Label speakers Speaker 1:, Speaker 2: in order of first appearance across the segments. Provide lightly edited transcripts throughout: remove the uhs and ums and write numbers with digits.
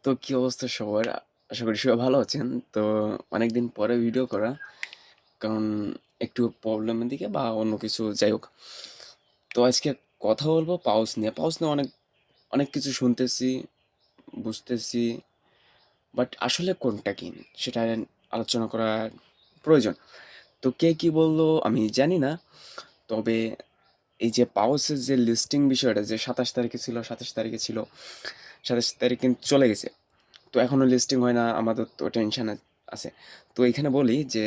Speaker 1: তো কি অবস্থা সবার? আশা করি সবাই ভালো আছেন। তো অনেকদিন পরে ভিডিও করা। কারণ একটু প্রবলেমের দিকে বা অন্য কিছু যাই হোক। তো আজকে কথা বলবো পাউস নিয়ে। পাউস নিয়ে অনেক কিছু শুনতেছি, বুঝতেছি। বাট আসলে কোনটা কি? সেটা আলোচনা করা প্রয়োজন। তো কে কি বলল আমি জানি না। তবে এই যে পাউসের যে লিস্টিং বিষয়টা যে ২৭ তারিখে ছিল, ২৭ তারিখে ছিল, ২৭ তারিখ কিন্তু চলে গেছে। তো এখনো লিস্টিং হয় না, আমাদের তো টেনশন আছে। তো এখানে বলি যে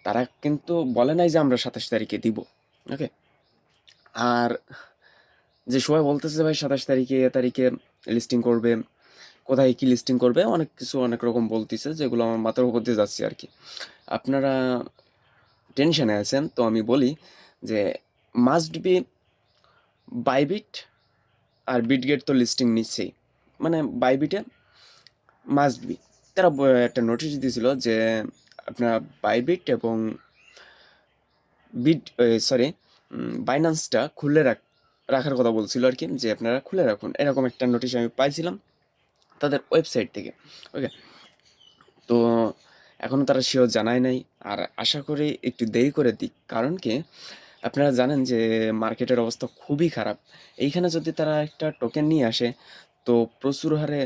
Speaker 1: তারা কিন্তু বলে নাই যে আমরা ২৭ তারিখে দিব। ওকে? আর যে সবাই বলতেছে যে ভাই ২৭ তারিখে এ তারিখে লিস্টিং করবে, কোথায় কি লিস্টিং করবে অনেক কিছু অনেক রকম বলতিছে যেগুলো আমার মাথার উপর দিয়ে যাচ্ছে আরকি। আপনারা টেনশনে আছেন তো আমি বলি যে মাস্ট বি বাইবিট আর বিটগেট তো লিস্টিং নিচ্ছেই। মানে বাইবিটে মাস্ট বি। তারা একটা নোটিশ দিয়েছিল যে আপনার বাইবিট এবং বিট সরি বাইন্যান্সটা খুলে রাখার কথা বলছিল আর কি যে আপনারা খুলে রাখুন এরকম একটা নোটিশ আমি পাইছিলাম তাদের ওয়েবসাইট থেকে। ওকে, তো এখনও তারা শিওর জানায় নাই। আর আশা করি একটু দেরি করে দিক, কারণ কি আপনারা জানেন যে মার্কেটের অবস্থা খুবই খারাপ। এইখানে যদি তারা একটা টোকেন নিয়ে আসে তো প্রচুর হারে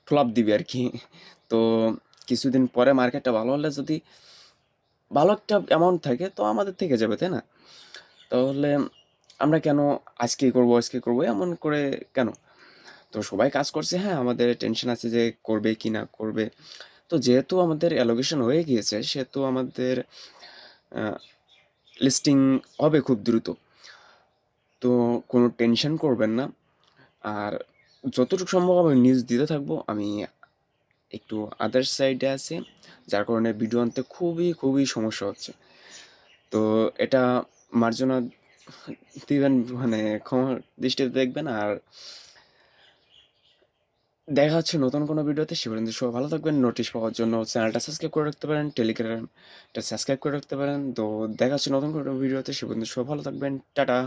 Speaker 1: ফ্লপ দিবে আর কি। তো কিছুদিন পরে মার্কেটটা ভালো হলে যদি ভালো একটা অ্যামাউন্ট থাকে তো আমাদের থেকে যাবে, তাই না? তাহলে আমরা কেন আজকেই করবো এমন করে কেন? তো সবাই কাজ করছে, হ্যাঁ, আমাদের টেনশন আছে যে করবে কি না করবে। তো যেহেতু আমাদের অ্যালোকেশন হয়ে গিয়েছে সেহেতু আমাদের লিস্টিং হবে খুব দ্রুত। তো কোনো টেনশন করবেন না। আর যতটুকু সম্ভব আমি নিউজ দিতে থাকবো। আমি একটু আদার সাইডে আছি, যার কারণে ভিডিও আনতে খুবই সমস্যা হচ্ছে। তো এটা মার্জনা দিবেন, মানে ক্ষমা দৃষ্টিতে দেখবেন। আর দেখা হচ্ছে নতুন কোনো ভিডিওতে। সে পর্যন্ত সবাই ভালো থাকবেন। নোটিশ পাওয়ার জন্য চ্যানেলটা সাবস্ক্রাইব করে রাখতে পারেন, টেলিগ্রামটা সাবস্ক্রাইব করে রাখতে পারেন। তো দেখা হচ্ছে নতুন কোনো ভিডিওতে। সে পর্যন্ত সবাই ভালো থাকবেন। টাটা।